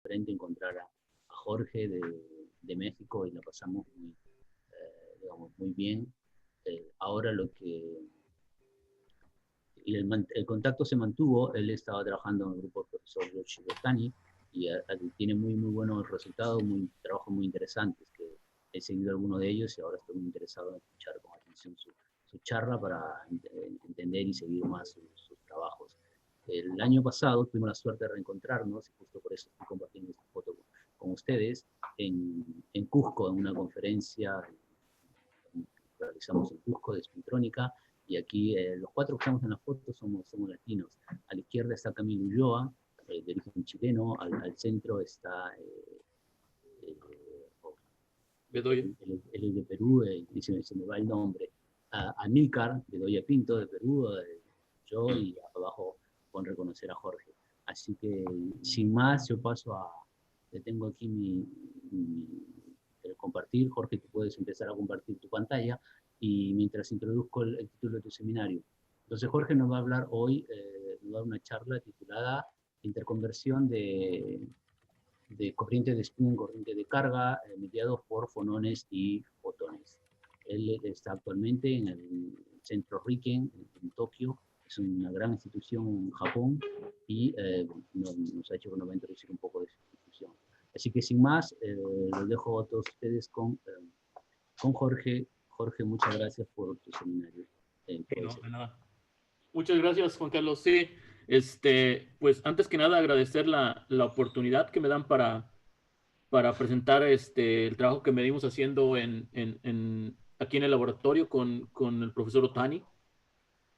diferente encontrar a Jorge de México y la pasamos muy, digamos, muy bien. Ahora lo que... Y el contacto se mantuvo, él estaba trabajando en el grupo del profesor Yoshi Botani y tiene muy, muy buenos resultados, trabajos muy interesantes, que he seguido algunos de ellos y ahora estoy muy interesado en escuchar con atención su charla para entender y seguir más sus trabajos. El año pasado tuvimos la suerte de reencontrarnos, y justo por eso estoy compartiendo esta foto con ustedes, en Cusco, en una conferencia que realizamos en Cusco de espintrónica, y aquí los cuatro que estamos en la foto somos latinos. A la izquierda está Camilo Ulloa, de origen chileno, al centro está Bedoya. él es de Perú, se me va el nombre, Amílcar, Bedoya Pinto, de Perú, yo, y abajo con reconocer a Jorge. Así que, sin más, yo paso le tengo aquí el compartir. Jorge, tú puedes empezar a compartir tu pantalla, y mientras introduzco el título de tu seminario. Entonces, Jorge nos va a hablar hoy, nos va a dar una charla titulada Interconversión de corriente de spin en corriente de carga, mediados por fonones y fotones. Él está actualmente en el centro Riken, en Tokio. Es una gran institución en Japón, y nos ha hecho que nos va a introducir un poco de su institución. Así que, sin más, los dejo a todos ustedes con Jorge. Jorge, muchas gracias por tu seminario. No, de nada. Muchas gracias, Juan Carlos. Sí, pues antes que nada agradecer la oportunidad que me dan para presentar el trabajo que venimos haciendo aquí en el laboratorio con el profesor Otani.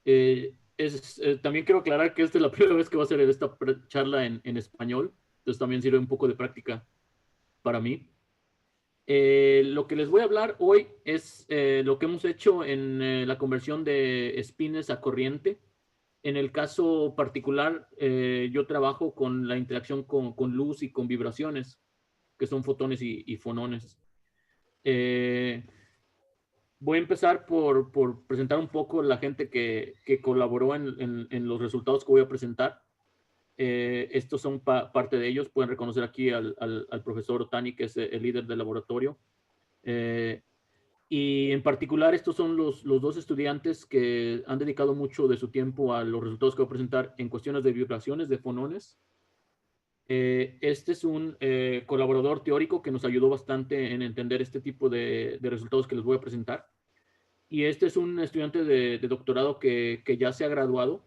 También quiero aclarar que esta es la primera vez que va a hacer esta charla en español, entonces también sirve un poco de práctica para mí. Lo que les voy a hablar hoy es lo que hemos hecho en la conversión de spines a corriente. En el caso particular, yo trabajo con la interacción con luz y con vibraciones, que son fotones y fonones. Voy a empezar por presentar un poco la gente que colaboró en los resultados que voy a presentar. Estos son parte de ellos. Pueden reconocer aquí al profesor Otani, que es el líder del laboratorio. Y en particular, estos son los dos estudiantes que han dedicado mucho de su tiempo a los resultados que voy a presentar en cuestiones de vibraciones, de fonones. Este es un colaborador teórico que nos ayudó bastante en entender este tipo de resultados que les voy a presentar. Y este es un estudiante de doctorado que ya se ha graduado,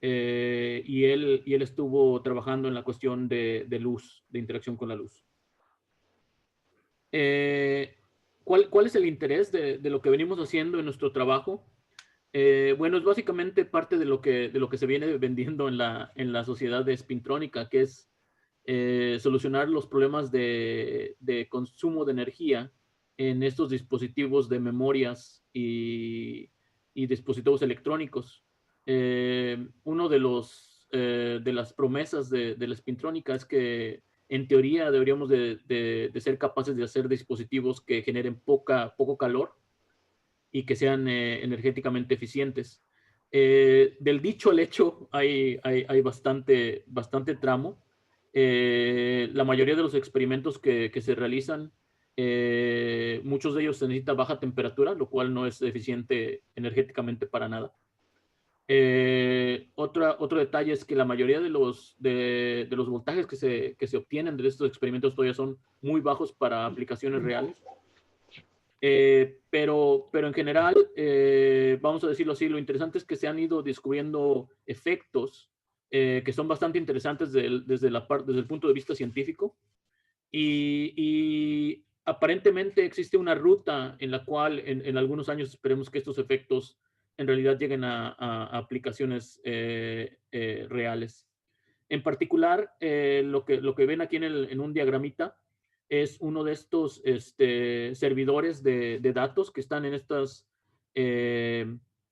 y él estuvo trabajando en la cuestión de luz, de interacción con la luz. ¿Cuál es el interés de lo que venimos haciendo en nuestro trabajo? Bueno, es básicamente parte de lo que se viene vendiendo en la sociedad de espintrónica, que es solucionar los problemas de consumo de energía en estos dispositivos de memorias y dispositivos electrónicos. Uno de las promesas de la espintrónica es que en teoría deberíamos de ser capaces de hacer dispositivos que generen poco calor y que sean energéticamente eficientes. Del dicho al hecho hay bastante tramo. La mayoría de los experimentos que se realizan, muchos de ellos se necesita baja temperatura, lo cual no es eficiente energéticamente para nada. Otro detalle es que la mayoría de los voltajes que se obtienen de estos experimentos todavía son muy bajos para aplicaciones reales. Pero en general, vamos a decirlo así, lo interesante es que se han ido descubriendo efectos que son bastante interesantes desde el punto de vista científico, y aparentemente existe una ruta en la cual en algunos años esperemos que estos efectos en realidad lleguen a aplicaciones reales. En particular, lo que ven aquí en un diagramita es uno de estos servidores de datos que están en estas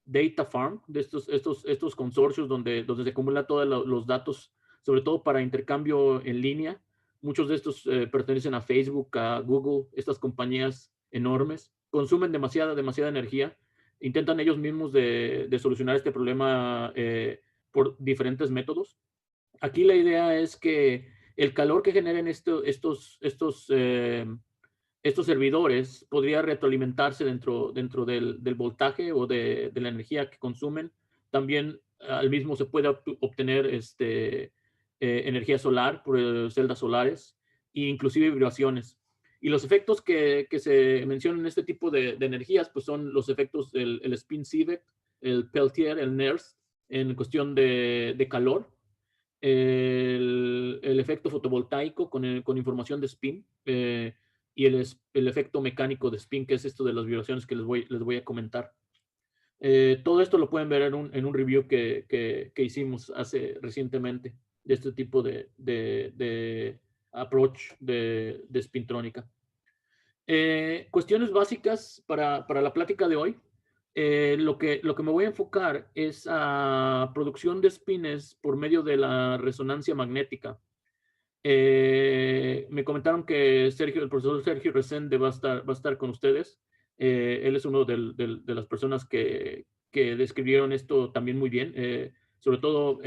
data farm, de estos consorcios donde se acumulan todos los datos, sobre todo para intercambio en línea. Muchos de estos pertenecen a Facebook, a Google, estas compañías enormes. Consumen demasiada energía. Intentan ellos mismos de solucionar este problema por diferentes métodos. Aquí la idea es que el calor que generen estos servidores podría retroalimentarse dentro del voltaje o de la energía que consumen. También al mismo se puede obtener energía solar por celdas solares e inclusive vibraciones. Y los efectos que se mencionan en este tipo de energías pues son los efectos del el spin-Sieveck, el Peltier, el NERSC, en cuestión de calor, el efecto fotovoltaico con información de spin, y el efecto mecánico de spin, que es esto de las vibraciones que les voy a comentar. Todo esto lo pueden ver en un review que hicimos recientemente de este tipo de approach de spintrónica. Cuestiones básicas para la plática de hoy. Lo que me voy a enfocar es a producción de spines por medio de la resonancia magnética. Me comentaron que el profesor Sergio Resende va a estar con ustedes. Él es uno de las personas que describieron esto también muy bien. Sobre todo,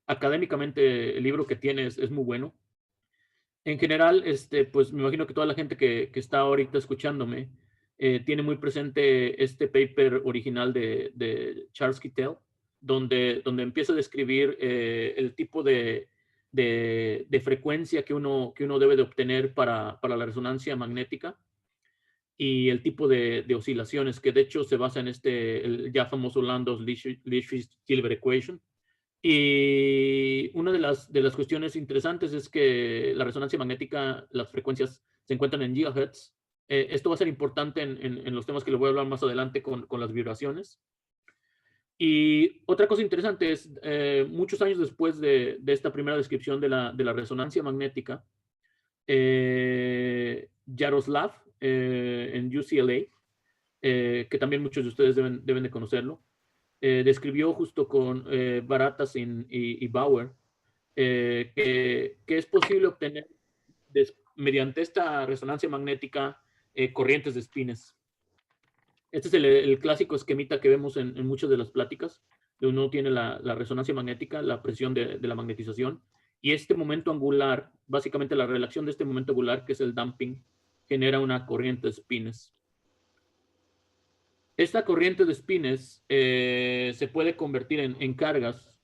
académicamente, el libro que tiene es muy bueno. En general, pues me imagino que toda la gente que está ahorita escuchándome tiene muy presente este paper original de Charles Kittel, donde empieza a describir el tipo de frecuencia que uno debe de obtener para la resonancia magnética y el tipo de oscilaciones, que de hecho se basa en el ya famoso Landau-Lifshitz-Silver Equation. Y una de las cuestiones interesantes es que la resonancia magnética, las frecuencias se encuentran en gigahertz. Esto va a ser importante en los temas que les voy a hablar más adelante con las vibraciones. Y otra cosa interesante es, muchos años después de esta primera descripción de la resonancia magnética, Yaroslav, en UCLA, que también muchos de ustedes deben de conocerlo, describió justo con Baratasin y Bauer que es posible obtener mediante esta resonancia magnética corrientes de spines. Este es el clásico esquemita que vemos en muchas de las pláticas, donde uno tiene la resonancia magnética, la presión de la magnetización, y este momento angular, básicamente la relación de este momento angular, que es el damping, genera una corriente de spines. Esta corriente de spines se puede convertir en cargas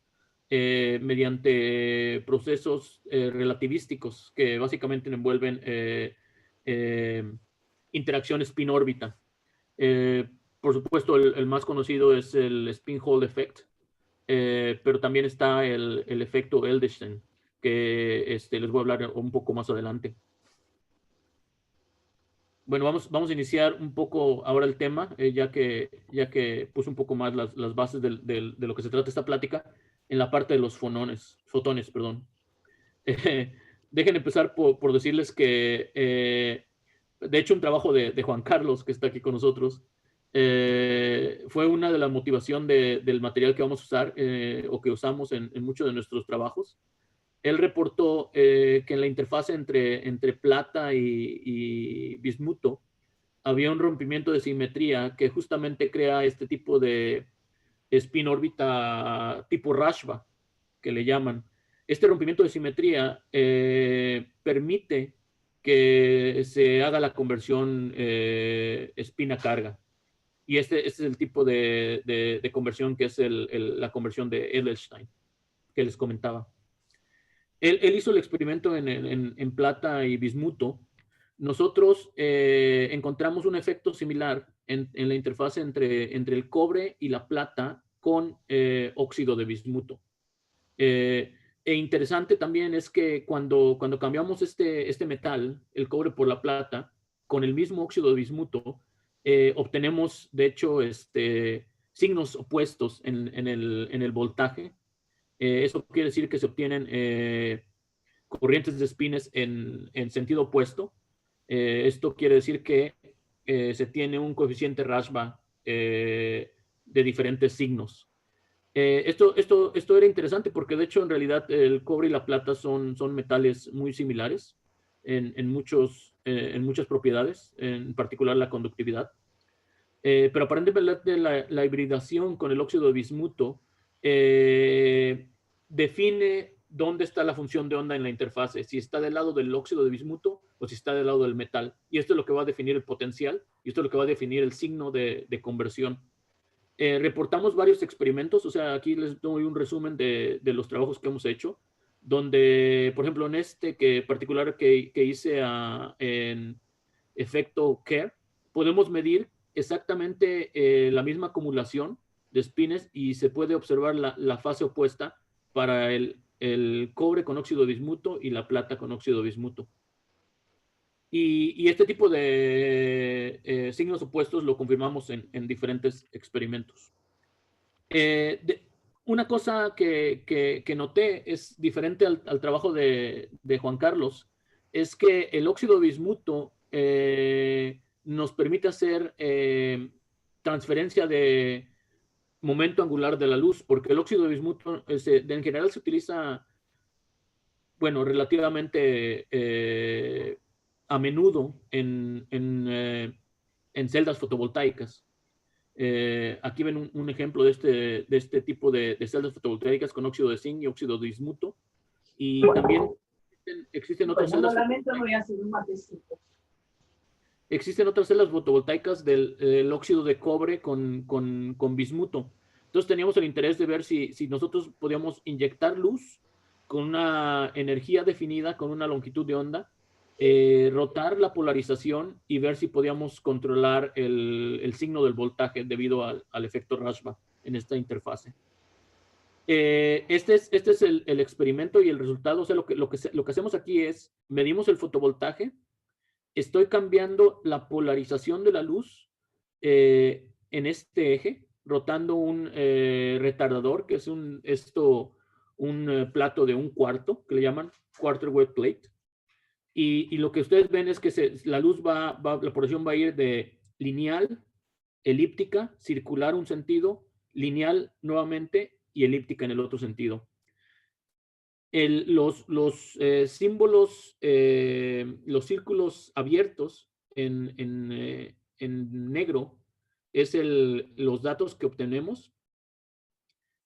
mediante procesos relativísticos que básicamente envuelven interacción spin-órbita. Por supuesto, el más conocido es el spin-Hall effect, pero también está el efecto Eldestein, que les voy a hablar un poco más adelante. Bueno, vamos a iniciar un poco ahora el tema, ya que puse un poco más las bases de lo que se trata esta plática en la parte de los fotones. Dejen empezar por decirles que, de hecho, un trabajo de Juan Carlos, que está aquí con nosotros, fue una de las motivaciones del material que vamos a usar o que usamos en muchos de nuestros trabajos. Él reportó que en la interfaz entre plata y bismuto había un rompimiento de simetría que justamente crea este tipo de spin órbita tipo Rashba, que le llaman. Este rompimiento de simetría permite que se haga la conversión spin a carga. Y este es el tipo de conversión que es la conversión de Edelstein, que les comentaba. Él hizo el experimento en plata y bismuto. Nosotros encontramos un efecto similar en la interfaz entre el cobre y la plata con óxido de bismuto. Interesante también es que cuando cambiamos este metal, el cobre por la plata, con el mismo óxido de bismuto, obtenemos, de hecho, signos opuestos en el voltaje. Eso quiere decir que se obtienen corrientes de spines en sentido opuesto. Esto quiere decir que se tiene un coeficiente Rashba de diferentes signos. Esto era interesante porque de hecho en realidad el cobre y la plata son metales muy similares en muchas propiedades, en particular la conductividad. Pero aparentemente la hibridación con el óxido de bismuto define dónde está la función de onda en la interfase, si está del lado del óxido de bismuto o si está del lado del metal. Y esto es lo que va a definir el potencial y esto es lo que va a definir el signo de conversión. Reportamos varios experimentos, o sea, aquí les doy un resumen de los trabajos que hemos hecho, donde, por ejemplo, en este particular que hice en efecto Kerr, podemos medir exactamente la misma acumulación de spines y se puede observar la fase opuesta para el cobre con óxido de bismuto y la plata con óxido de bismuto. Y este tipo de signos opuestos lo confirmamos en diferentes experimentos. Una cosa que noté es diferente al trabajo de Juan Carlos, es que el óxido de bismuto nos permite hacer transferencia de momento angular de la luz, porque el óxido de bismuto en general se utiliza, bueno, relativamente a menudo en celdas fotovoltaicas. Aquí ven un ejemplo de este tipo de celdas fotovoltaicas con óxido de zinc y óxido de bismuto. Y también existen otras celdas fotovoltaicas del óxido de cobre con bismuto. Entonces teníamos el interés de ver si nosotros podíamos inyectar luz con una energía definida, con una longitud de onda, rotar la polarización y ver si podíamos controlar el signo del voltaje debido al efecto Rashba en esta interfase. Este es el experimento y el resultado. O sea, lo que hacemos aquí es medimos el fotovoltaje, estoy cambiando la polarización de la luz en este eje, rotando un retardador, que es un plato de un cuarto, que le llaman quarter wave plate. Y lo que ustedes ven es que la luz la polarización va a ir de lineal, elíptica, circular un sentido, lineal nuevamente y elíptica en el otro sentido. Los símbolos, los círculos abiertos en negro es los datos que obtenemos.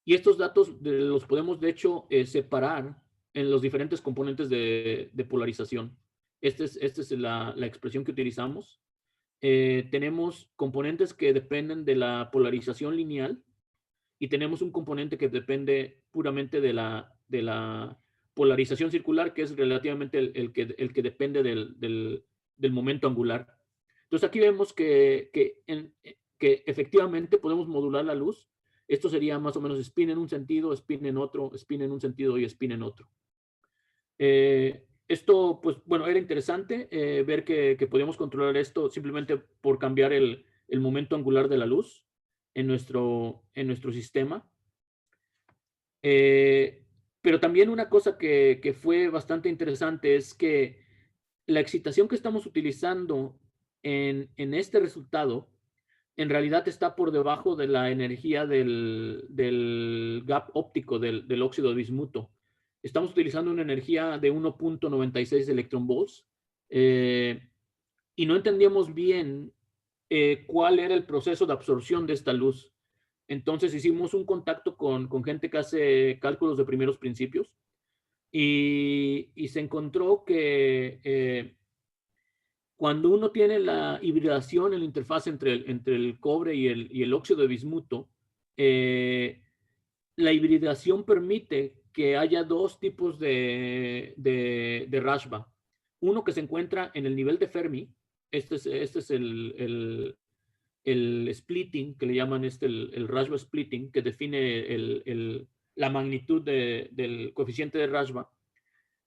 Y estos datos los podemos, de hecho, separar en los diferentes componentes de polarización. Esta es la expresión que utilizamos. Tenemos componentes que dependen de la polarización lineal y tenemos un componente que depende puramente de la polarización circular, que es relativamente el que depende del momento angular. Entonces aquí vemos que efectivamente podemos modular la luz. Esto sería más o menos spin en un sentido, spin en otro, spin en un sentido y spin en otro. Esto, pues, bueno, era interesante ver que podíamos controlar esto simplemente por cambiar el momento angular de la luz en nuestro sistema. Pero también una cosa que fue bastante interesante es que la excitación que estamos utilizando en este resultado en realidad está por debajo de la energía del gap óptico del óxido de bismuto. Estamos utilizando una energía de 1.96 electronvolts y no entendíamos bien cuál era el proceso de absorción de esta luz. Entonces hicimos un contacto con gente que hace cálculos de primeros principios y se encontró que cuando uno tiene la hibridación en la interfaz entre el cobre y el óxido de bismuto, la hibridación permite que haya dos tipos de Rashba. Uno que se encuentra en el nivel de Fermi. Este es el splitting, que le llaman el Rashba splitting, que define la magnitud del coeficiente de Rashba.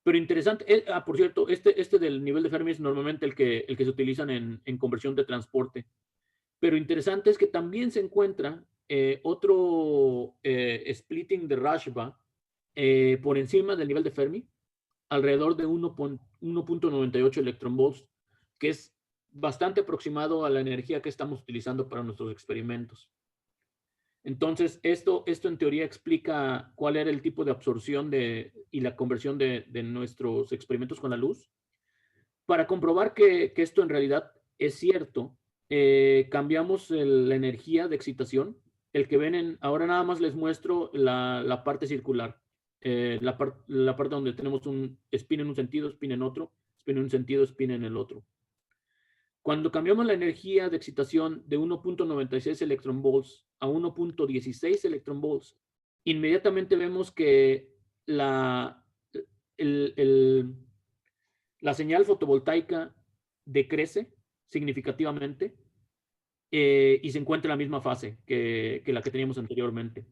Pero interesante, por cierto, este del nivel de Fermi es normalmente el que se utilizan en conversión de transporte. Pero interesante es que también se encuentra otro splitting de Rashba por encima del nivel de Fermi, alrededor de 1.98 electronvolts, que es bastante aproximado a la energía que estamos utilizando para nuestros experimentos. Entonces, esto en teoría explica cuál era el tipo de absorción y la conversión de nuestros experimentos con la luz. Para comprobar que esto en realidad es cierto, cambiamos la energía de excitación. El que ven ahora nada más les muestro la parte circular. la parte donde tenemos un spin en un sentido, spin en otro, spin en un sentido, spin en el otro. Cuando cambiamos la energía de excitación de 1.96 electronvolts a 1.16 electronvolts, inmediatamente vemos que la señal fotovoltaica decrece significativamente y se encuentra en la misma fase que la que teníamos anteriormente.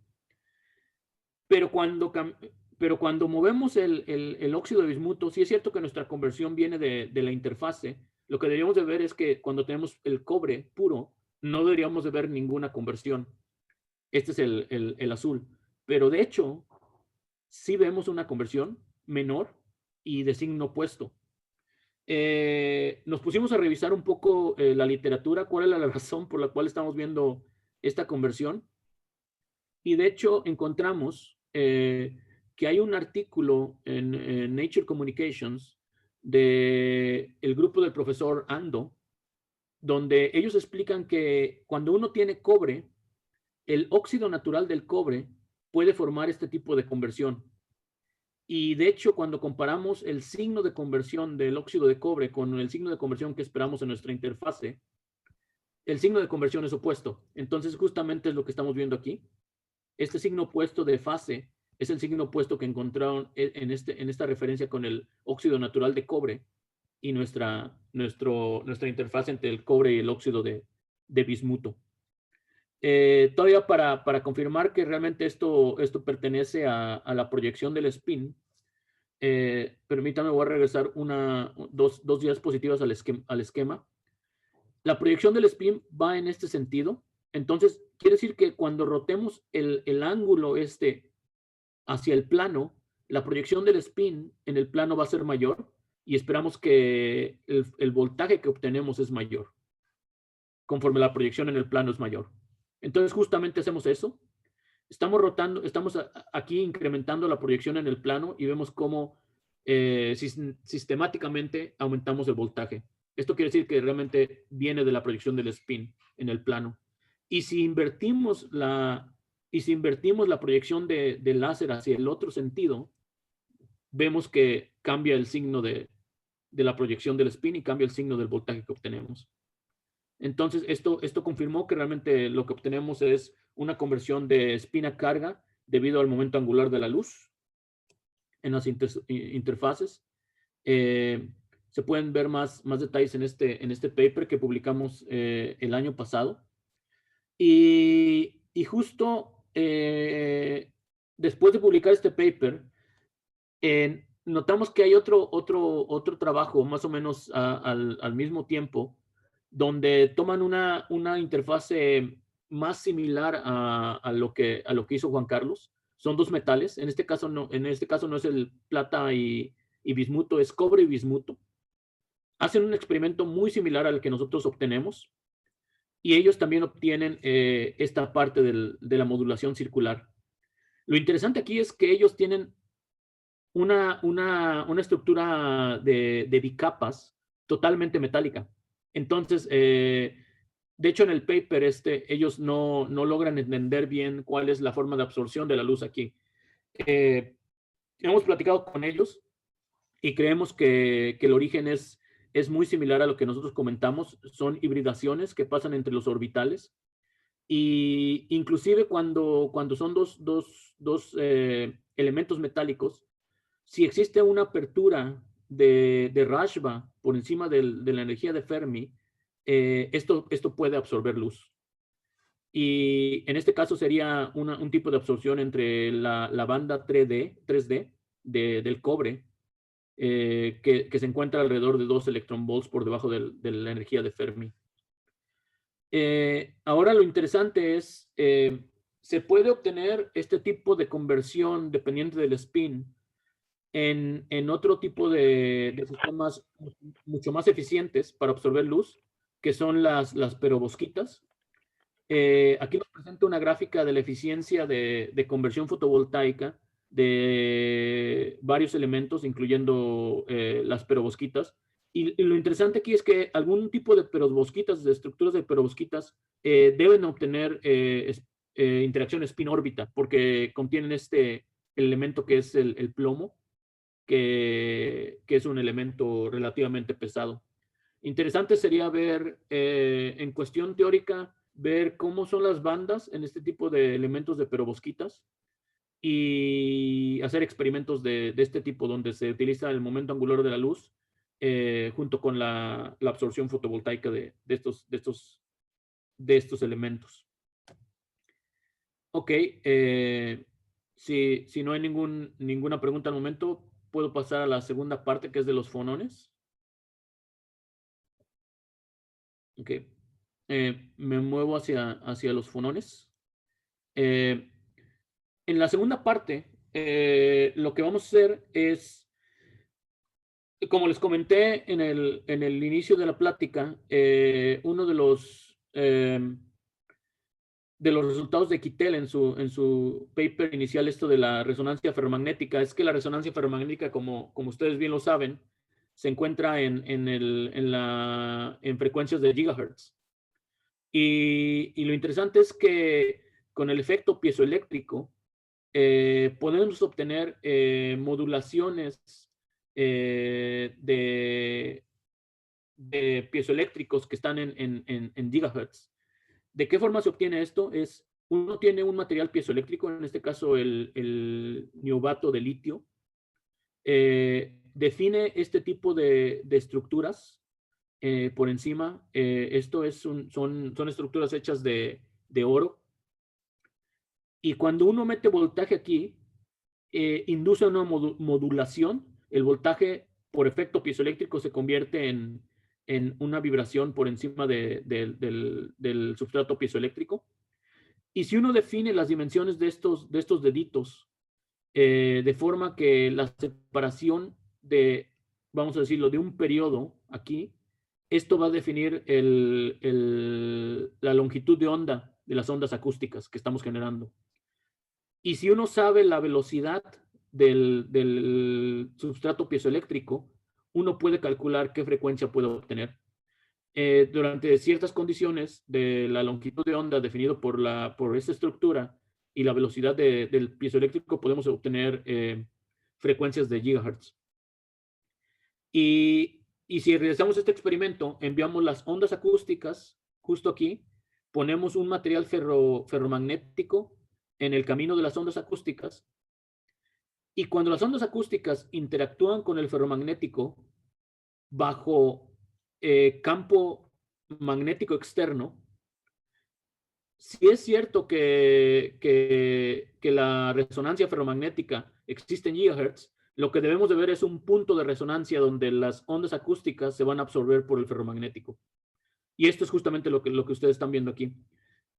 Pero cuando movemos el óxido de bismuto, sí es cierto que nuestra conversión viene de la interfase. Lo que deberíamos de ver es que cuando tenemos el cobre puro, no deberíamos de ver ninguna conversión. Este es el azul. Pero de hecho, sí vemos una conversión menor y de signo opuesto. Nos pusimos a revisar un poco la literatura, cuál es la razón por la cual estamos viendo esta conversión. Y de hecho encontramos que hay un artículo en Nature Communications del grupo del profesor Ando, donde ellos explican que cuando uno tiene cobre, el óxido natural del cobre puede formar este tipo de conversión. Y de hecho, cuando comparamos el signo de conversión del óxido de cobre con el signo de conversión que esperamos en nuestra interfase, el signo de conversión es opuesto. Entonces, justamente es lo que estamos viendo aquí. Este signo opuesto de fase es el signo opuesto que encontraron en esta referencia con el óxido natural de cobre y nuestra interfaz entre el cobre y el óxido de bismuto. Todavía para confirmar que realmente esto pertenece a la proyección del spin, permítame, voy a regresar dos diapositivas al esquema. La proyección del spin va en este sentido. Entonces, quiere decir que cuando rotemos el ángulo hacia el plano, la proyección del spin en el plano va a ser mayor y esperamos que el voltaje que obtenemos es mayor, conforme la proyección en el plano es mayor. Entonces, justamente hacemos eso. Estamos rotando, estamos aquí incrementando la proyección en el plano y vemos cómo sistemáticamente aumentamos el voltaje. Esto quiere decir que realmente viene de la proyección del spin en el plano. Y si invertimos la proyección del láser hacia el otro sentido, vemos que cambia el signo de la proyección del spin y cambia el signo del voltaje que obtenemos. Entonces, esto confirmó que realmente lo que obtenemos es una conversión de spin a carga debido al momento angular de la luz en las interfaces. Se pueden ver más detalles en este paper que publicamos el año pasado. Y justo después de publicar este paper, notamos que hay otro trabajo más o menos al mismo tiempo, donde toman una interfase más similar a lo que hizo Juan Carlos. Son dos metales. En este caso no es el plata y bismuto, es cobre y bismuto. Hacen un experimento muy similar al que nosotros obtenemos. Y ellos también obtienen esta parte de la modulación circular. Lo interesante aquí es que ellos tienen una estructura de bicapas totalmente metálica. Entonces, de hecho, en el paper ellos no logran entender bien cuál es la forma de absorción de la luz aquí. Hemos platicado con ellos y creemos que el origen es muy similar a lo que nosotros comentamos. Son hibridaciones que pasan entre los orbitales. Y inclusive cuando son dos elementos metálicos, si existe una apertura de Rashba por encima de la energía de Fermi, esto puede absorber luz. Y en este caso sería un tipo de absorción entre la banda 3D del cobre, que se encuentra alrededor de 2 electronvolts por debajo de la energía de Fermi. Ahora lo interesante es, se puede obtener este tipo de conversión dependiente del spin en otro tipo de sistemas mucho más eficientes para absorber luz, que son las perovosquitas. Aquí nos presenta una gráfica de la eficiencia de conversión fotovoltaica de varios elementos, incluyendo las perovosquitas. Y lo interesante aquí es que algún tipo de perovosquitas, de estructuras de perovosquitas, deben obtener interacción spin-órbita, porque contienen este elemento que es el plomo, que es un elemento relativamente pesado. Interesante sería ver, en cuestión teórica, ver cómo son las bandas en este tipo de elementos de perovosquitas y hacer experimentos de este tipo donde se utiliza el momento angular de la luz junto con la absorción fotovoltaica de estos elementos. Ok, si no hay ninguna pregunta al momento, puedo pasar a la segunda parte, que es de los fonones. Ok, me muevo hacia los fonones. En la segunda parte, lo que vamos a hacer es, como les comenté en el inicio de la plática, uno de los resultados de Kittel en su paper inicial, esto de la resonancia ferromagnética, es que la resonancia ferromagnética, como ustedes bien lo saben, se encuentra en frecuencias de gigahertz. Y lo interesante es que con el efecto piezoeléctrico podemos obtener modulaciones de piezoeléctricos que están en gigahertz. ¿De qué forma se obtiene esto? Uno tiene un material piezoeléctrico, en este caso el niobato de litio, define este tipo de estructuras por encima. Esto son estructuras hechas de oro. Y cuando uno mete voltaje aquí, induce una modulación. El voltaje por efecto piezoeléctrico se convierte en una vibración por encima del substrato piezoeléctrico. Y si uno define las dimensiones de estos deditos de forma que la separación vamos a decirlo, de un periodo aquí, esto va a definir la longitud de onda de las ondas acústicas que estamos generando. Y si uno sabe la velocidad del substrato piezoeléctrico, uno puede calcular qué frecuencia puede obtener. Durante ciertas condiciones de la longitud de onda definido por esta estructura y la velocidad del piezoeléctrico, podemos obtener frecuencias de gigahertz. Y si realizamos este experimento, enviamos las ondas acústicas justo aquí, ponemos un material ferromagnético en el camino de las ondas acústicas, y cuando las ondas acústicas interactúan con el ferromagnético bajo campo magnético externo, si es cierto que la resonancia ferromagnética existe en gigahertz, lo que debemos de ver es un punto de resonancia donde las ondas acústicas se van a absorber por el ferromagnético. Y esto es justamente lo que ustedes están viendo aquí.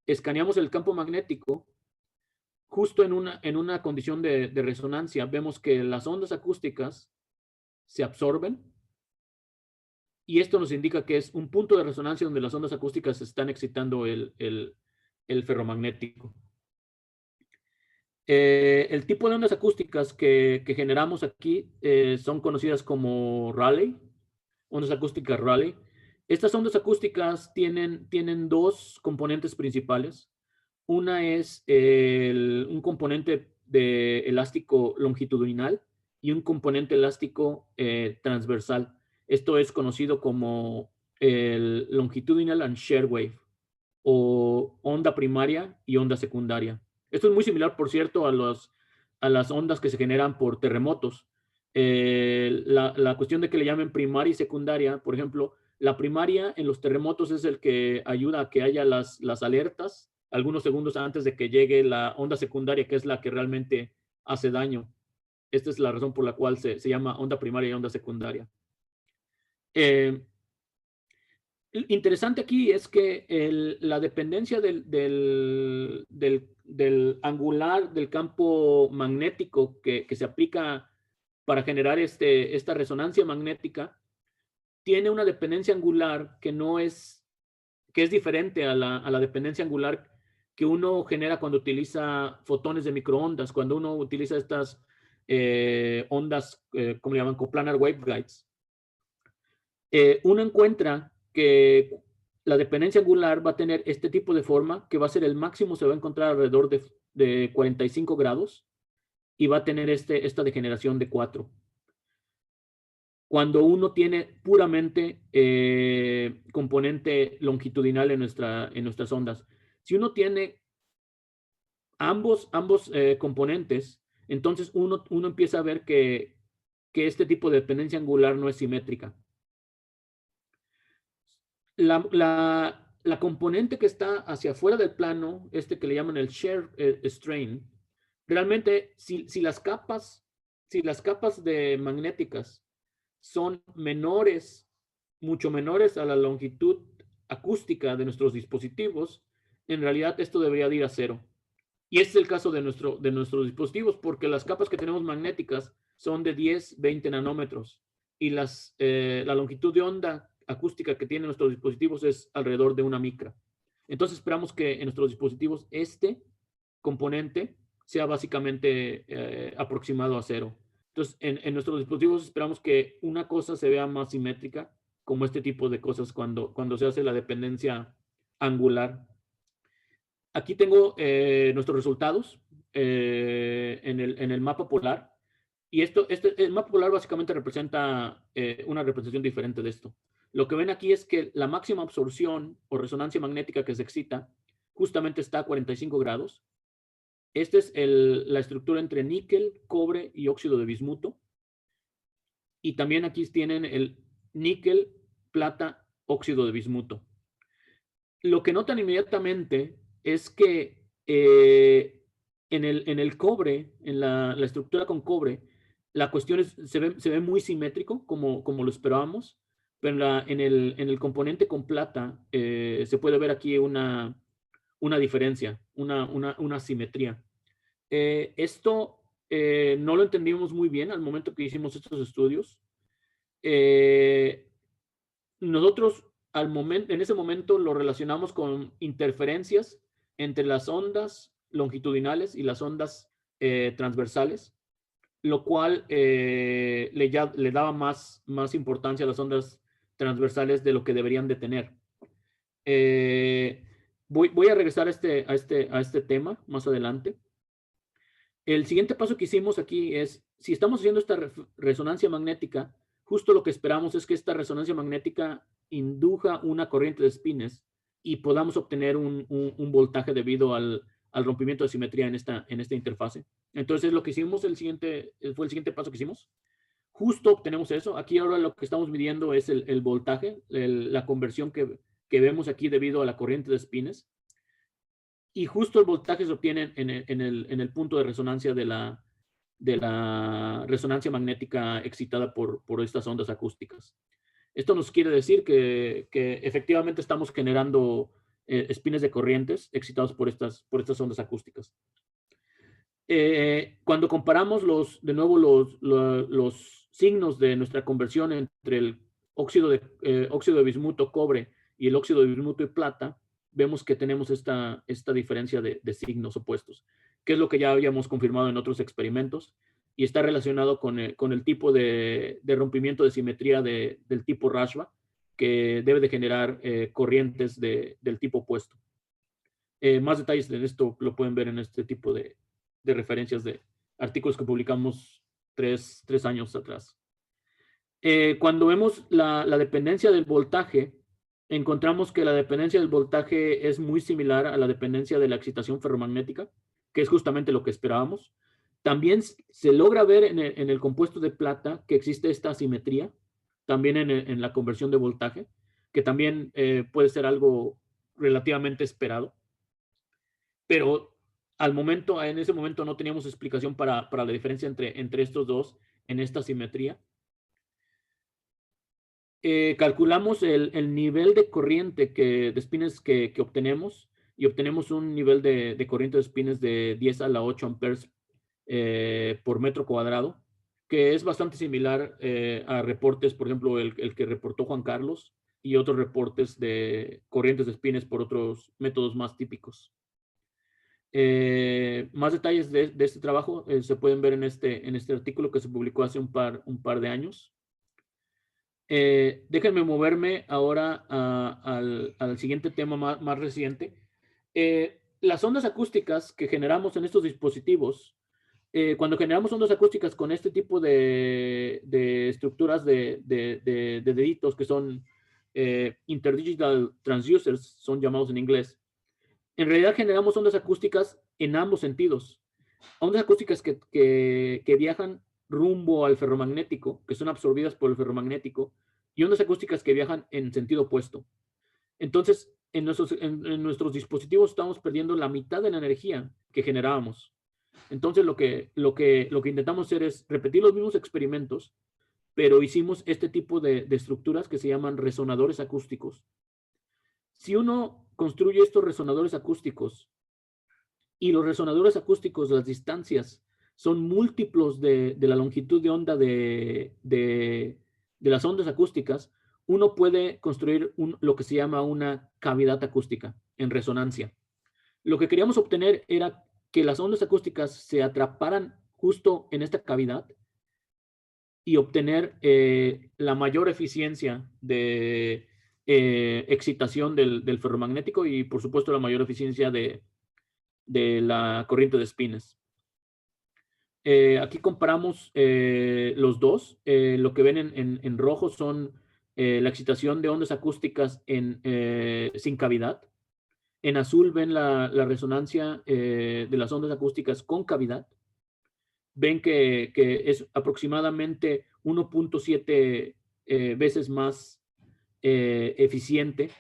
Escaneamos el campo magnético. Justo en una condición de resonancia, vemos que las ondas acústicas se absorben, y esto nos indica que es un punto de resonancia donde las ondas acústicas están excitando el ferromagnético. El tipo de ondas acústicas que generamos aquí son conocidas como Rayleigh, ondas acústicas Rayleigh. Estas ondas acústicas tienen dos componentes principales. Una es un componente de elástico longitudinal y un componente elástico transversal. Esto es conocido como el longitudinal and shear wave, o onda primaria y onda secundaria. Esto es muy similar, por cierto, a las ondas que se generan por terremotos. La cuestión de que le llamen primaria y secundaria, por ejemplo, la primaria en los terremotos es el que ayuda a que haya las alertas algunos segundos antes de que llegue la onda secundaria, que es la que realmente hace daño. Esta es la razón por la cual se llama onda primaria y onda secundaria. Interesante aquí es que la dependencia del angular del campo magnético que se aplica para generar esta resonancia magnética tiene una dependencia angular que es diferente a la dependencia angular que uno genera cuando utiliza fotones de microondas, cuando uno utiliza estas ondas, como le llaman, coplanar waveguides. Uno encuentra que la dependencia angular va a tener este tipo de forma, que va a ser el máximo, se va a encontrar alrededor de 45 grados, y va a tener esta degeneración de 4. Cuando uno tiene puramente componente longitudinal en nuestras ondas. Si uno tiene ambos componentes, entonces uno empieza a ver que este tipo de dependencia angular no es simétrica. La componente que está hacia afuera del plano, que le llaman el shear strain, realmente si las capas de magnéticas son menores, mucho menores a la longitud acústica de nuestros dispositivos, en realidad esto debería de ir a 0. Y este es el caso de nuestros dispositivos, porque las capas que tenemos magnéticas son de 10, 20 nanómetros y la longitud de onda acústica que tienen nuestros dispositivos es alrededor de 1 micra. Entonces esperamos que en nuestros dispositivos este componente sea básicamente aproximado a 0. Entonces, en nuestros dispositivos esperamos que una cosa se vea más simétrica, como este tipo de cosas cuando se hace la dependencia angular. Aquí tengo nuestros resultados en el mapa polar. Y el mapa polar básicamente representa una representación diferente de esto. Lo que ven aquí es que la máxima absorción o resonancia magnética que se excita justamente está a 45 grados. Esta es la estructura entre níquel, cobre y óxido de bismuto. Y también aquí tienen el níquel, plata, óxido de bismuto. Lo que notan inmediatamente es que en el cobre, en la estructura con cobre, la cuestión se ve muy simétrico, como lo esperábamos, pero en el componente con plata se puede ver aquí una diferencia, una simetría. Esto no lo entendimos muy bien al momento que hicimos estos estudios. Nosotros en ese momento lo relacionamos con interferencias entre las ondas longitudinales y las ondas transversales, lo cual le daba más importancia a las ondas transversales de lo que deberían de tener. Voy a regresar a este tema más adelante. El siguiente paso que hicimos aquí es, si estamos haciendo esta resonancia magnética, justo lo que esperamos es que esta resonancia magnética induja una corriente de espines y podamos obtener un voltaje debido al rompimiento de simetría en esta interfase. Entonces, lo que hicimos, fue el siguiente paso que hicimos. Justo obtenemos eso. Aquí ahora lo que estamos midiendo es el voltaje, la conversión que vemos aquí debido a la corriente de espines. Y justo el voltaje se obtiene en el punto de resonancia de la resonancia magnética excitada por estas ondas acústicas. Esto nos quiere decir que efectivamente estamos generando espines de corrientes excitados por estas ondas acústicas. Cuando comparamos de nuevo los signos de nuestra conversión entre el óxido de bismuto, cobre, y el óxido de bismuto y plata, vemos que tenemos esta diferencia de signos opuestos, que es lo que ya habíamos confirmado en otros experimentos, y está relacionado con el tipo de rompimiento de simetría del tipo Rashba, que debe de generar corrientes del tipo opuesto. Más detalles de esto lo pueden ver en este tipo de referencias de artículos que publicamos tres años atrás. Cuando vemos la dependencia del voltaje, encontramos que la dependencia del voltaje es muy similar a la dependencia de la excitación ferromagnética, que es justamente lo que esperábamos. También se logra ver en el compuesto de plata que existe esta asimetría, también en la conversión de voltaje, que también puede ser algo relativamente esperado. Pero en ese momento no teníamos explicación para la diferencia entre estos dos en esta simetría. Calculamos el nivel de corriente de espines que obtenemos, y obtenemos un nivel de corriente de espines de 10 a la 8 amperes por metro cuadrado, que es bastante similar a reportes, por ejemplo, el que reportó Juan Carlos, y otros reportes de corrientes de espines por otros métodos más típicos. Más detalles de este trabajo se pueden ver en este artículo que se publicó hace un par de años. Déjenme moverme ahora al siguiente tema más reciente. Las ondas acústicas que generamos en estos dispositivos cuando generamos ondas acústicas con este tipo de estructuras de deditos que son interdigital transducers, son llamados en inglés, en realidad generamos ondas acústicas en ambos sentidos. Ondas acústicas que viajan rumbo al ferromagnético, que son absorbidas por el ferromagnético, y ondas acústicas que viajan en sentido opuesto. Entonces, en nuestros dispositivos estamos perdiendo la mitad de la energía que generábamos. Entonces, lo que intentamos hacer es repetir los mismos experimentos, pero hicimos este tipo de estructuras que se llaman resonadores acústicos. Si uno construye estos resonadores acústicos y los resonadores acústicos, las distancias, son múltiplos de la longitud de onda de las ondas acústicas, uno puede construir lo que se llama una cavidad acústica en resonancia. Lo que queríamos obtener era que las ondas acústicas se atraparan justo en esta cavidad y obtener la mayor eficiencia de excitación del ferromagnético y, por supuesto, la mayor eficiencia de la corriente de espines. Aquí comparamos los dos. Lo que ven en rojo son la excitación de ondas acústicas sin cavidad. En azul ven la resonancia de las ondas acústicas con cavidad. Ven que es aproximadamente 1.7 veces más eficiente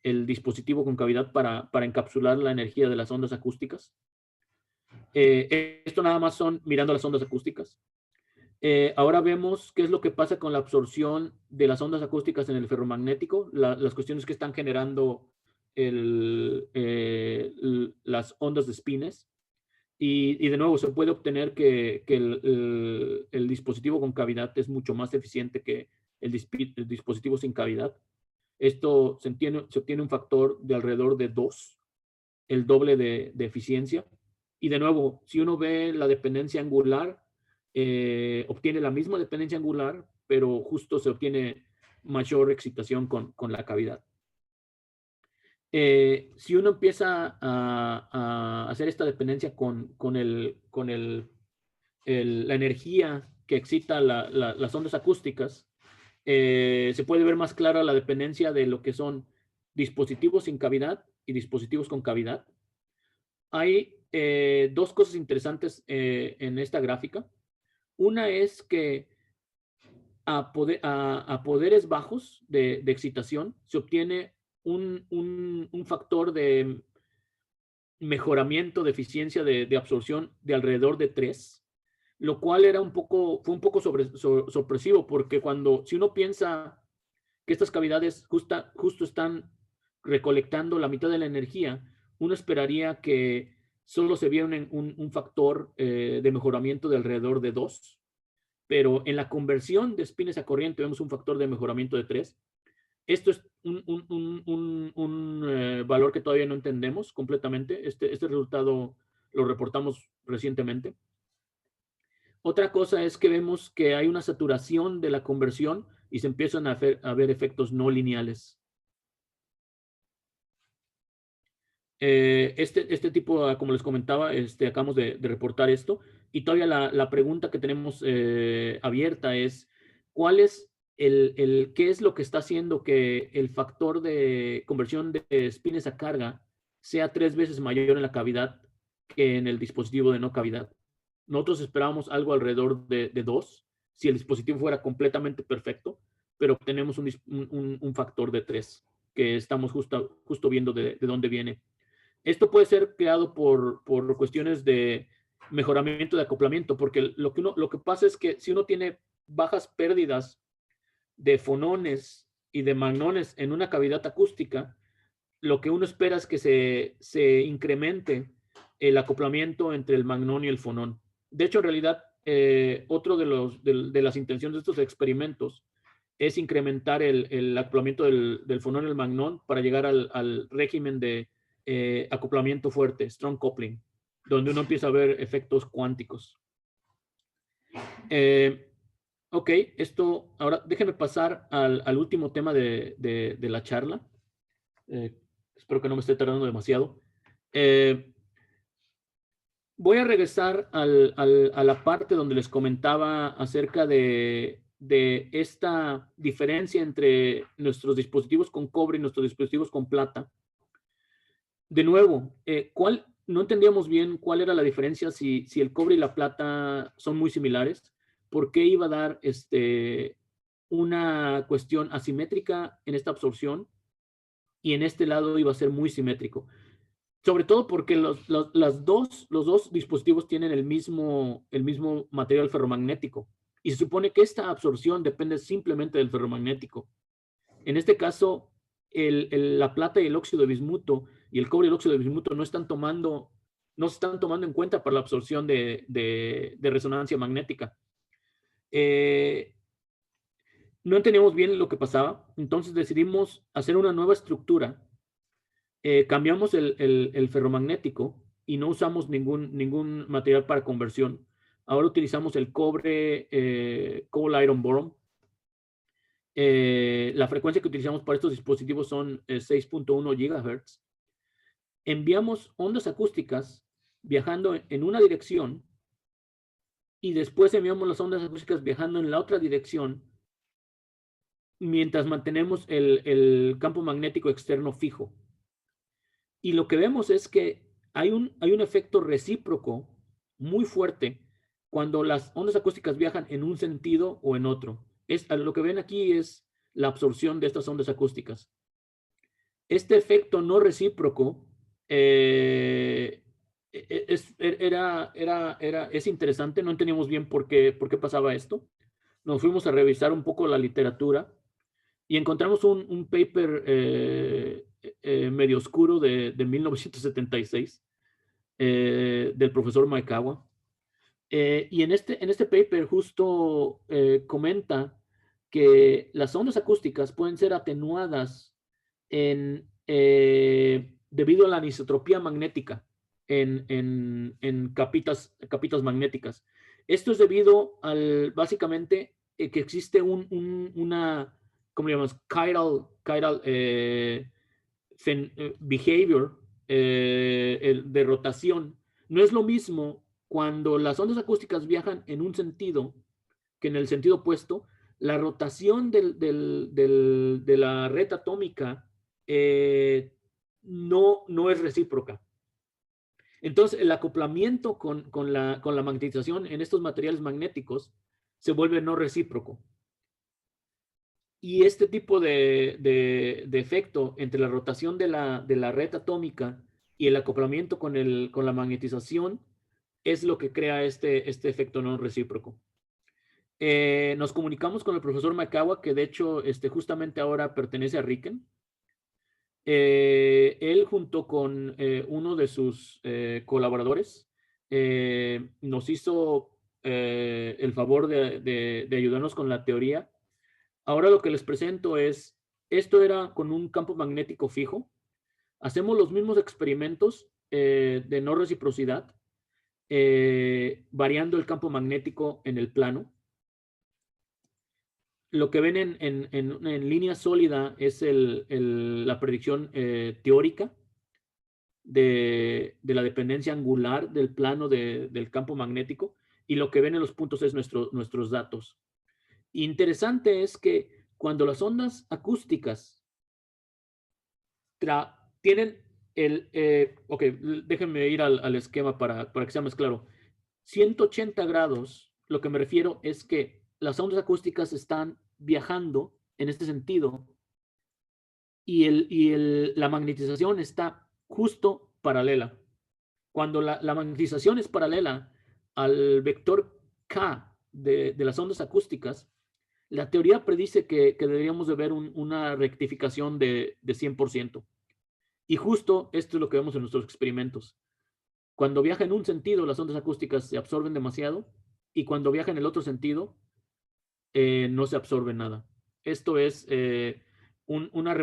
el dispositivo con cavidad para encapsular la energía de las ondas acústicas. Esto nada más son mirando las ondas acústicas. Ahora vemos qué es lo que pasa con la absorción de las ondas acústicas en el ferromagnético, las cuestiones que están generando las ondas de espines. Y de nuevo, se puede obtener que el dispositivo con cavidad es mucho más eficiente que el dispositivo sin cavidad. Esto se obtiene un factor de alrededor de 2, el doble de eficiencia. Y de nuevo, si uno ve la dependencia angular, obtiene la misma dependencia angular, pero justo se obtiene mayor excitación con la cavidad. Si uno empieza a hacer esta dependencia con la energía que excita las ondas acústicas, se puede ver más clara la dependencia de lo que son dispositivos sin cavidad y dispositivos con cavidad. Hay dos cosas interesantes en esta gráfica. Una es que a poderes bajos de excitación se obtiene un factor de mejoramiento de eficiencia de absorción de alrededor de 3, lo cual fue un poco sorpresivo, porque si uno piensa que estas cavidades justo están recolectando la mitad de la energía, uno esperaría que solo se viera un factor de mejoramiento de alrededor de 2, pero en la conversión de espines a corriente vemos un factor de mejoramiento de 3. Esto es un valor que todavía no entendemos completamente. Este resultado lo reportamos recientemente. Otra cosa es que vemos que hay una saturación de la conversión y se empiezan a ver efectos no lineales. Este tipo, como les comentaba, acabamos de reportar esto, y todavía la pregunta que tenemos abierta es, ¿cuál es qué es lo que está haciendo que el factor de conversión de espines a carga sea 3 veces mayor en la cavidad que en el dispositivo de no cavidad? Nosotros esperábamos algo alrededor de 2, si el dispositivo fuera completamente perfecto, pero tenemos un factor de 3, que estamos justo viendo de dónde viene. Esto puede ser creado por cuestiones de mejoramiento de acoplamiento, porque lo que pasa es que si uno tiene bajas pérdidas de fonones y de magnones en una cavidad acústica, lo que uno espera es que se incremente el acoplamiento entre el magnón y el fonón. De hecho, en realidad, otro de las intenciones de estos experimentos es incrementar el acoplamiento del fonón y el magnón para llegar al régimen de acoplamiento fuerte, strong coupling, donde uno empieza a ver efectos cuánticos. Ok, ahora déjenme pasar al último tema de la charla. Espero que no me esté tardando demasiado. Voy a regresar a la parte donde les comentaba acerca de esta diferencia entre nuestros dispositivos con cobre y nuestros dispositivos con plata. De nuevo, no entendíamos bien cuál era la diferencia si el cobre y la plata son muy similares. ¿Por qué iba a dar una cuestión asimétrica en esta absorción y en este lado iba a ser muy simétrico? Sobre todo porque los dos dispositivos tienen el mismo material ferromagnético y se supone que esta absorción depende simplemente del ferromagnético. En este caso, la plata y el óxido de bismuto y el cobre y el óxido de bismuto no se están tomando en cuenta para la absorción de resonancia magnética. No entendíamos bien lo que pasaba, entonces decidimos hacer una nueva estructura. Cambiamos el ferromagnético y no usamos ningún material para conversión. Ahora utilizamos el cobre coal iron boron. La frecuencia que utilizamos para estos dispositivos son 6.1 GHz. Enviamos ondas acústicas viajando en una dirección y después enviamos las ondas acústicas viajando en la otra dirección mientras mantenemos el campo magnético externo fijo. Y lo que vemos es que hay un efecto recíproco muy fuerte cuando las ondas acústicas viajan en un sentido o en otro. Lo que ven aquí es la absorción de estas ondas acústicas. Este efecto no recíproco es interesante, no entendíamos bien por qué pasaba esto. Nos fuimos a revisar un poco la literatura y encontramos un paper medio oscuro de 1976 del profesor Maekawa. Y en este paper justo comenta que las ondas acústicas pueden ser atenuadas debido a la anisotropía magnética en capitas magnéticas. Esto es debido básicamente, que existe una, ¿cómo le llamamos? Chiral behavior de rotación. No es lo mismo cuando las ondas acústicas viajan en un sentido que en el sentido opuesto. La rotación de la red atómica no es recíproca. Entonces, el acoplamiento con la magnetización en estos materiales magnéticos se vuelve no recíproco. Y este tipo de efecto entre la rotación de la red atómica y el acoplamiento con la magnetización es lo que crea este efecto no recíproco. Nos comunicamos con el profesor Maekawa, que de hecho justamente ahora pertenece a RIKEN. Él junto con uno de sus colaboradores nos hizo el favor de ayudarnos con la teoría. Ahora lo que les presento esto era con un campo magnético fijo. Hacemos los mismos experimentos de no reciprocidad, variando el campo magnético en el plano. Lo que ven en línea sólida es la predicción teórica de la dependencia angular del plano del campo magnético, y lo que ven en los puntos es nuestros datos. Interesante es que cuando las ondas acústicas tienen ok, déjenme ir al esquema para que sea más claro. 180 grados, lo que me refiero es que las ondas acústicas están viajando en este sentido y la magnetización está justo paralela. Cuando la magnetización es paralela al vector K de las ondas acústicas, la teoría predice que deberíamos de ver una rectificación de 100%. Y justo esto es lo que vemos en nuestros experimentos. Cuando viaja en un sentido, las ondas acústicas se absorben demasiado, y cuando viaja en el otro sentido, no se absorbe nada. Esto es una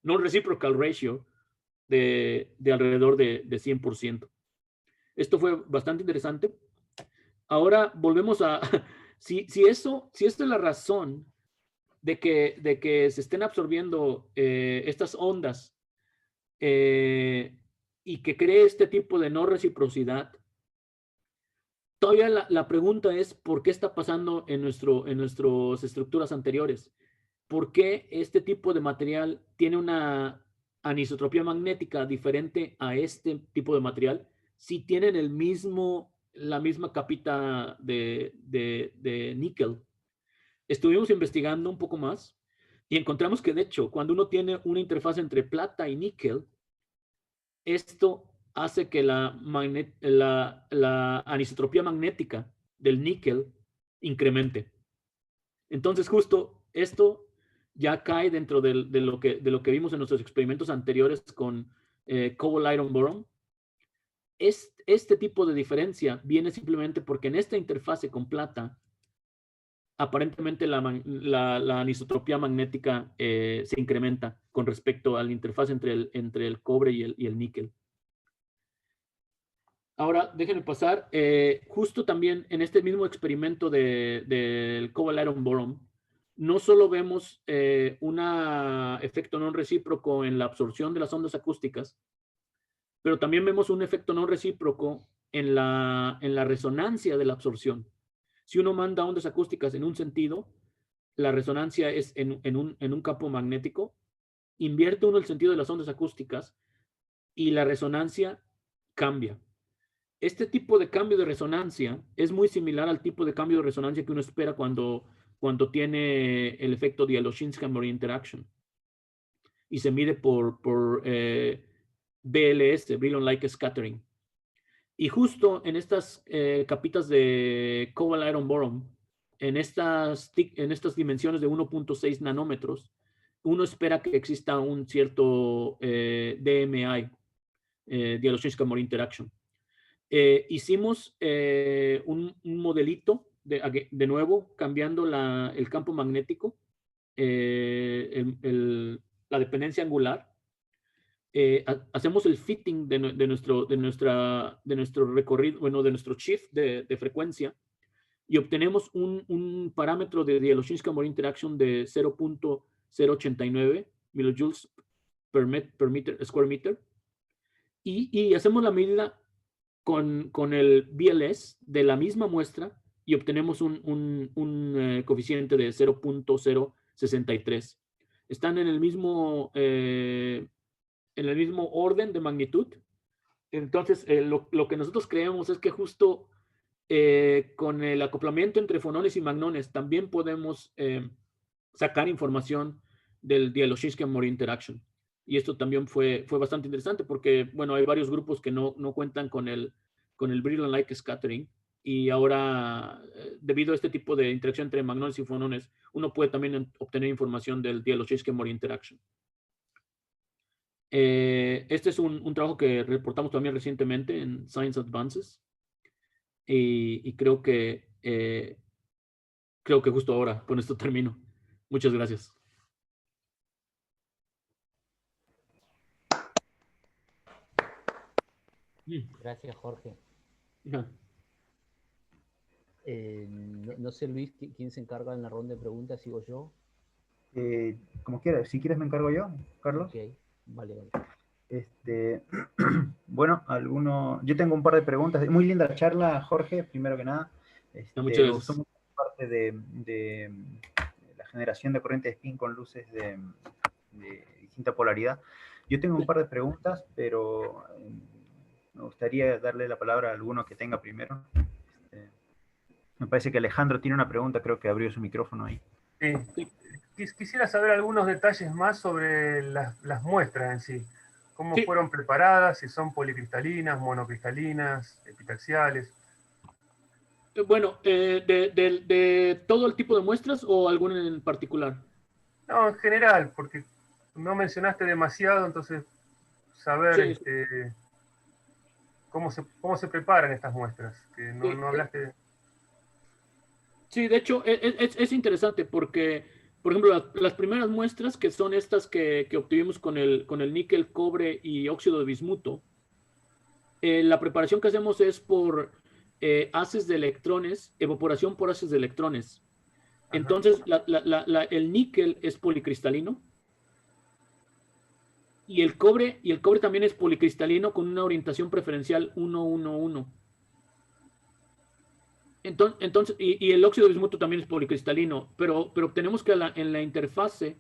no reciprocal ratio de alrededor de 100%. Esto fue bastante interesante. Ahora volvemos a, si esto es la razón de que se estén absorbiendo estas ondas y y que cree este tipo de no reciprocidad, todavía la pregunta es ¿por qué está pasando en nuestras estructuras anteriores? ¿Por qué este tipo de material tiene una anisotropía magnética diferente a este tipo de material si tienen la misma capita de níquel? Estuvimos investigando un poco más y encontramos que, de hecho, cuando uno tiene una interfaz entre plata y níquel, esto hace que la anisotropía magnética del níquel incremente. Entonces, justo esto ya cae dentro de lo que vimos en nuestros experimentos anteriores con cobalt iron boron. Este tipo de diferencia viene simplemente porque en esta interfase con plata, aparentemente la anisotropía magnética se incrementa con respecto a la interfaz entre el cobre y el níquel. Ahora, déjenme pasar. Justo también en este mismo experimento del cobalt iron boron, no solo vemos un efecto no recíproco en la absorción de las ondas acústicas, pero también vemos un efecto no recíproco en la resonancia de la absorción. Si uno manda ondas acústicas en un sentido, la resonancia es en un campo magnético, invierte uno el sentido de las ondas acústicas y la resonancia cambia. Este tipo de cambio de resonancia es muy similar al tipo de cambio de resonancia que uno espera cuando tiene el efecto de Yellow-Shinskammer interaction. Y se mide por BLS, Brillon-like scattering. Y justo en estas capitas de cobalt iron boron, en estas dimensiones de 1.6 nanómetros, uno espera que exista un cierto DMI, Yellow-Shinskammer interaction. Hicimos un modelito, de nuevo, cambiando el campo magnético, la dependencia angular. Hacemos el fitting de nuestro recorrido, bueno, de nuestro shift de frecuencia, y obtenemos un parámetro de Yellow-Shinskammer interaction de 0.089 millijoules per square meter, y hacemos la medida con el BLS de la misma muestra y obtenemos un coeficiente de 0.063. Están en el mismo orden de magnitud. Entonces, lo que nosotros creemos es que justo con el acoplamiento entre fonones y magnones también podemos sacar información del Yellow-Shinskammer interaction. Y esto también fue bastante interesante porque, bueno, hay varios grupos que no cuentan con el Brillon-like scattering, y ahora, debido a este tipo de interacción entre magnones y fonones, uno puede también obtener información del Yellow-Shinskammer interaction. Este es un trabajo que reportamos también recientemente en Science Advances, y creo que justo ahora con esto termino. Muchas gracias. Gracias, Jorge. No. No sé, Luis, ¿quién se encarga en la ronda de preguntas? ¿Sigo yo? Como quieras. Si quieres me encargo yo, Carlos. Ok, vale. Bueno, yo tengo un par de preguntas. Muy linda charla, Jorge, primero que nada. Muchas gracias. Somos parte de la generación de corriente de spin con luces de distinta polaridad. Yo tengo un par de preguntas, pero me gustaría darle la palabra a alguno que tenga primero. Me parece que Alejandro tiene una pregunta, creo que abrió su micrófono ahí. Sí. Quisiera saber algunos detalles más sobre las muestras en sí. ¿Cómo fueron preparadas? Si son policristalinas, monocristalinas, epitaxiales. Bueno, ¿de todo el tipo de muestras o alguna en particular? No, en general, porque no mencionaste demasiado, entonces saber cómo se preparan estas muestras, que no hablaste. Sí, de hecho, es interesante porque, por ejemplo, las primeras muestras, que son estas que obtuvimos con el níquel, cobre y óxido de bismuto, la preparación que hacemos es por haces de electrones, evaporación por haces de electrones. Ajá. Entonces, el níquel es policristalino. Y el cobre también es policristalino con una orientación preferencial 1-1-1. Entonces, y el óxido de bismuto también es policristalino, pero obtenemos que en la interfase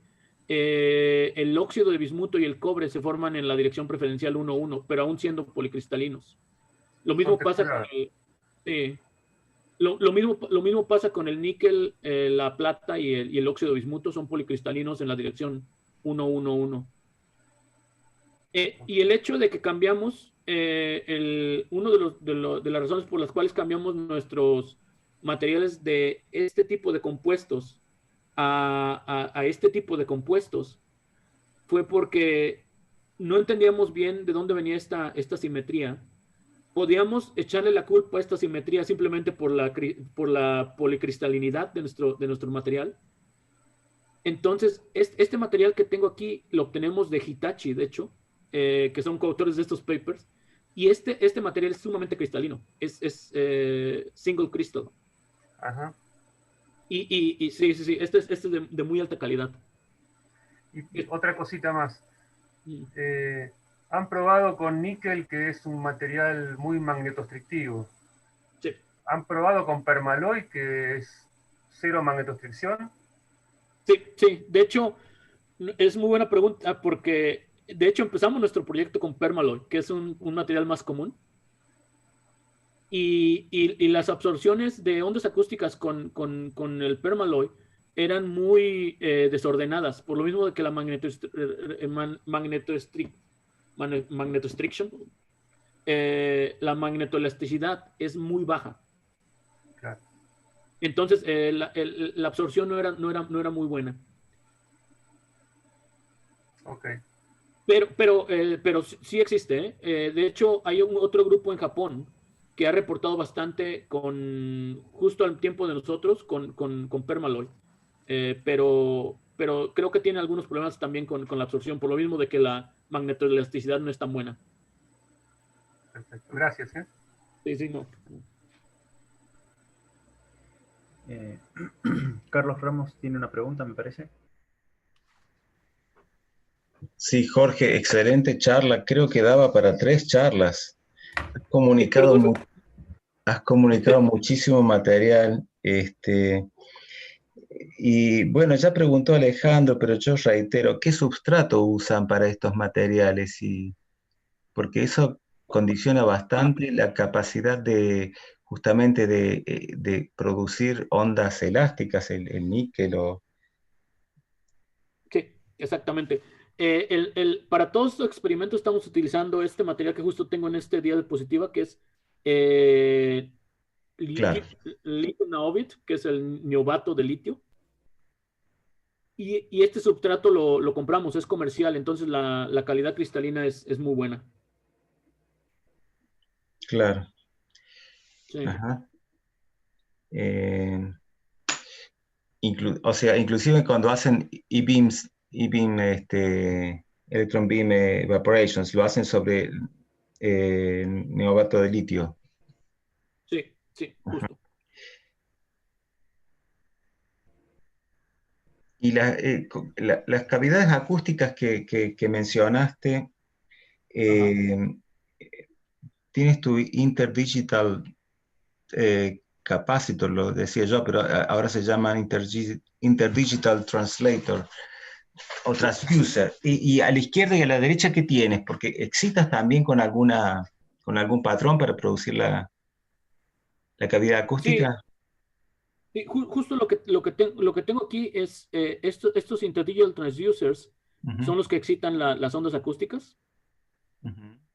el óxido de bismuto y el cobre se forman en la dirección preferencial 1-1, pero aún siendo policristalinos. Lo mismo pasa con lo mismo pasa con el níquel, la plata y el óxido de bismuto, son policristalinos en la dirección 1-1-1. Y el hecho de que cambiamos, uno de las razones por las cuales cambiamos nuestros materiales de este tipo de compuestos a este tipo de compuestos fue porque no entendíamos bien de dónde venía esta simetría. Podíamos echarle la culpa a esta simetría simplemente por la policristalinidad de nuestro material. Entonces, este material que tengo aquí lo obtenemos de Hitachi, de hecho, que son coautores de estos papers, y este material es sumamente cristalino, es single crystal. Ajá. Y sí, este es de muy alta calidad. Y otra cosita más. Han probado con níquel, que es un material muy magnetostrictivo. Sí. Han probado con permaloy, que es cero magnetostricción. Sí, de hecho, es muy buena pregunta porque, de hecho, empezamos nuestro proyecto con permaloy, que es un material más común. Y las absorciones de ondas acústicas con el permaloy eran muy desordenadas, por lo mismo de que la magnetostriction, la magnetoelasticidad es muy baja. Claro. Entonces, la absorción no era muy buena. Ok. Pero sí existe. De hecho, hay otro grupo en Japón que ha reportado bastante justo al tiempo de nosotros con permaloy. Pero creo que tiene algunos problemas también con la absorción, por lo mismo de que la magnetoelasticidad no es tan buena. Perfecto. Gracias. Sí, no. Carlos Ramos tiene una pregunta, me parece. Sí, Jorge, excelente charla. Creo que daba para 3 charlas. Has comunicado muchísimo material. Y bueno, ya preguntó Alejandro, pero yo reitero, ¿qué substrato usan para estos materiales? Porque eso condiciona bastante la capacidad justamente de producir ondas elásticas, el níquel o... Sí, exactamente. Para todos estos experimentos estamos utilizando este material que justo tengo en este diapositiva, que es Claro. litio naobit, que es el neobato de litio. Y este substrato lo compramos, es comercial, entonces la calidad cristalina es muy buena. Claro. Sí. Ajá. O sea, inclusive cuando hacen ebeam electron beam evaporations, lo hacen sobre neobato de litio. Sí, justo. Ajá. Y las cavidades acústicas que mencionaste, tienes tu interdigital capacitor, lo decía yo, pero ahora se llama interdigital translator o transducer. Y a la izquierda y a la derecha, ¿qué tienes? Porque excitas también con algún patrón para producir la cavidad acústica. Sí, justo lo que tengo aquí es estos interdigital transducers son los que excitan las ondas acústicas.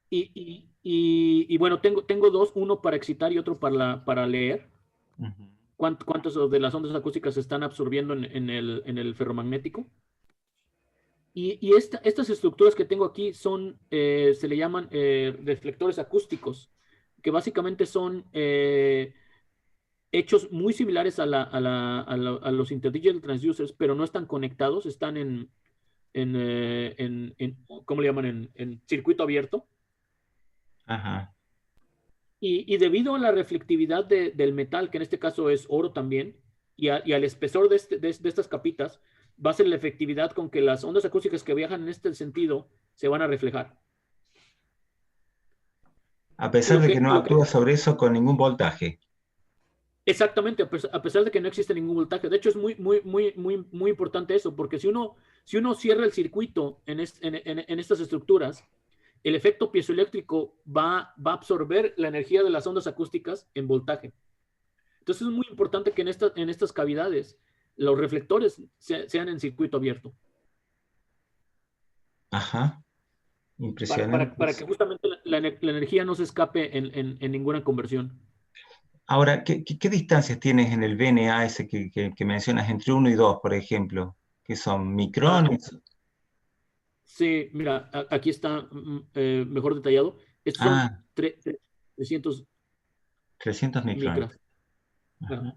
Y bueno, tengo dos, uno para excitar y otro para leer. ¿Cuántas de las ondas acústicas se están absorbiendo en el ferromagnético? Y estas estructuras que tengo aquí se le llaman reflectores acústicos, que básicamente son hechos muy similares a los interdigital transducers, pero no están conectados, están ¿cómo le llaman? En circuito abierto. Ajá. Y debido a la reflectividad del metal, que en este caso es oro también, y al espesor de estas capitas, va a ser la efectividad con que las ondas acústicas que viajan en este sentido se van a reflejar. A pesar de que no actúa sobre eso con ningún voltaje. Exactamente, a pesar de que no existe ningún voltaje. De hecho, es muy importante eso, porque si uno cierra el circuito en estas estructuras, el efecto piezoeléctrico va a absorber la energía de las ondas acústicas en voltaje. Entonces es muy importante que en estas cavidades los reflectores sean en circuito abierto. Ajá, impresionante. Para que justamente la energía no se escape en ninguna conversión. Ahora, ¿qué distancias tienes en el VNA ese que mencionas entre 1 y 2, por ejemplo? ¿Qué son micrones? Sí, mira, aquí está mejor detallado. Estos son 300 micrones. Ajá.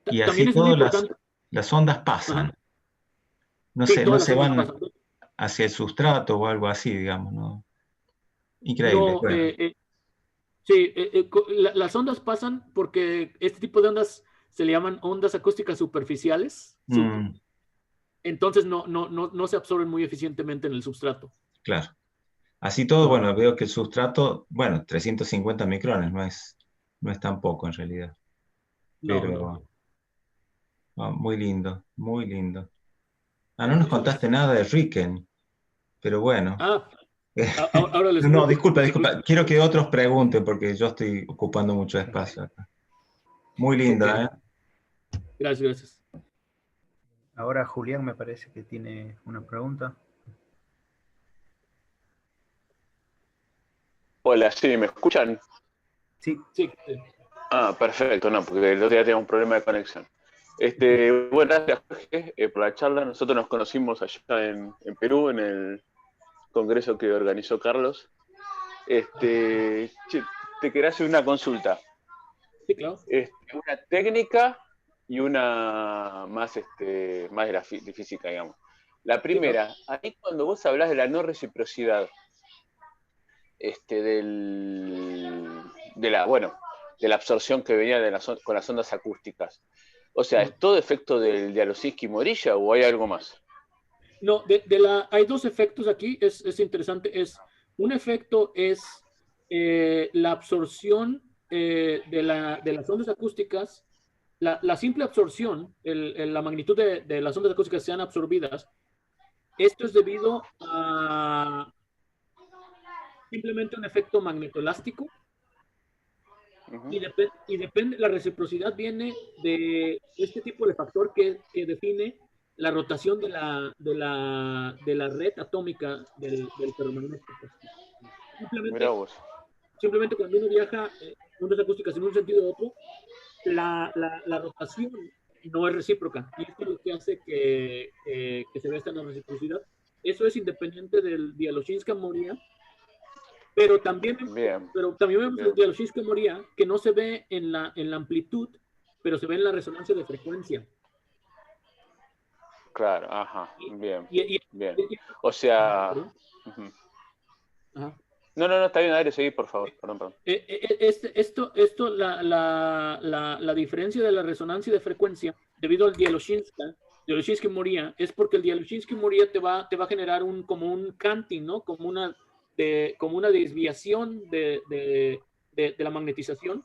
Y También así es muy todas importante. las ondas pasan. Ajá. No Sí, no todas se las ondas van pasan. hacia el sustrato o algo así, digamos, ¿no? Increíble. No, Bueno. sí, las ondas pasan porque este tipo de ondas se le llaman ondas acústicas superficiales. Entonces no se absorben muy eficientemente en el substrato. Claro. Así todo, bueno, veo que el sustrato, bueno, 350 micrones, no es tan poco en realidad. Pero muy lindo, muy lindo. No nos contaste nada de Riken, pero bueno. Ahora les No, cuento. disculpa. Quiero que otros pregunten porque yo estoy ocupando mucho espacio acá. Muy linda, ¿eh? Gracias. Ahora Julián me parece que tiene una pregunta. Hola, sí, ¿me escuchan? Sí. Perfecto, no, porque el otro día teníamos un problema de conexión. Bueno, gracias Jorge por la charla. Nosotros nos conocimos allá en Perú, en el congreso que organizó Carlos. Te quería hacer una consulta. Sí, claro. Una técnica y una más de la física, digamos. La primera, sí, ¿no? Ahí cuando vos hablás de la no reciprocidad, de la absorción que venía con las ondas acústicas. O sea, ¿es todo efecto del Dzialoszewski-Morilla o hay algo más? No, hay dos efectos aquí, es interesante. Un efecto es la absorción de las ondas acústicas, la simple absorción, la magnitud de las ondas acústicas sean absorbidas. Esto es debido a simplemente un efecto magnetoelástico. Y depende, la reciprocidad viene de este tipo de factor que define la rotación de la red atómica del ferromagnético. Simplemente cuando uno viaja ondas acústicas en un sentido u otro, la rotación no es recíproca. Y esto es lo que hace que se vea esta no reciprocidad. Eso es independiente del Dzialoszewski-Morilla. Pero también vemos el Dzialoszewski-Morilla que no se ve en la amplitud, pero se ve en la resonancia de frecuencia. Claro, ajá, bien. Bien. O sea... No, está bien, Adri, seguí, por favor. Perdón. La diferencia de la resonancia de frecuencia debido al Dzialoszewski-Morilla es porque el Dzialoszewski-Morilla te va a generar como un canting, ¿no? Como una desviación de la magnetización.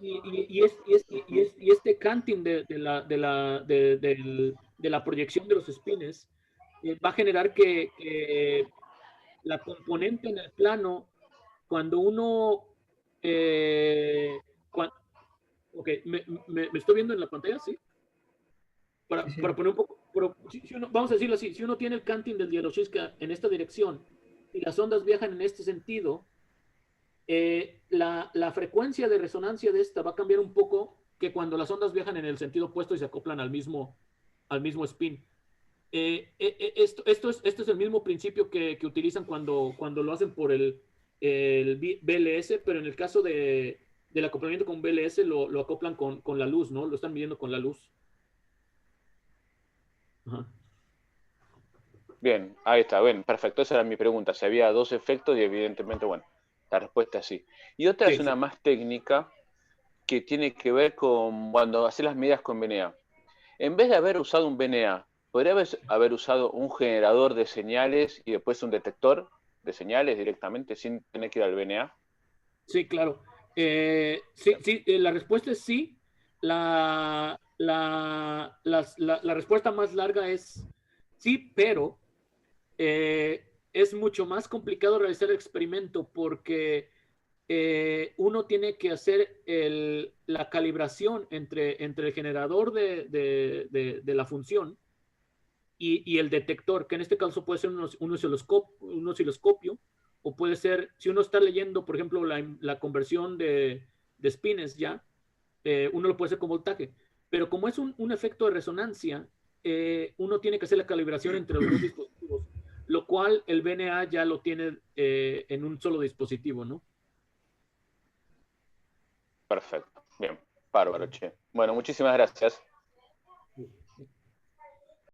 Y este canting de la proyección de los espines va a generar que la componente en el plano, cuando uno me estoy viendo en la pantalla, ¿sí? Para poner un poco, vamos a decirlo así, si uno tiene el canting del Dzialoszewski en esta dirección y las ondas viajan en este sentido, la frecuencia de resonancia de esta va a cambiar un poco que cuando las ondas viajan en el sentido opuesto y se acoplan al mismo spin. Esto es el mismo principio que utilizan cuando lo hacen por el BLS, pero en el caso del acoplamiento con BLS lo acoplan con la luz, ¿no? Lo están midiendo con la luz. Ajá. Bien, ahí está, bien, perfecto. Esa era mi pregunta. Si había dos efectos y evidentemente, bueno, la respuesta es sí. Y otra es una más técnica que tiene que ver con cuando haces las medidas con VNA. En vez de haber usado un VNA ¿podría haber usado un generador de señales y después un detector de señales directamente sin tener que ir al VNA? Sí, claro. Sí, la respuesta es sí. La respuesta más larga es sí, pero es mucho más complicado realizar el experimento porque uno tiene que hacer la calibración entre el generador de la función y el detector, que en este caso puede ser un osciloscopio, o puede ser, si uno está leyendo, por ejemplo, la conversión de spines ya, uno lo puede hacer con voltaje. Pero como es un efecto de resonancia, uno tiene que hacer la calibración entre los dos dispositivos, lo cual el VNA ya lo tiene en un solo dispositivo, ¿no? Perfecto. Bien. Bárbaro, che. Bueno, muchísimas gracias.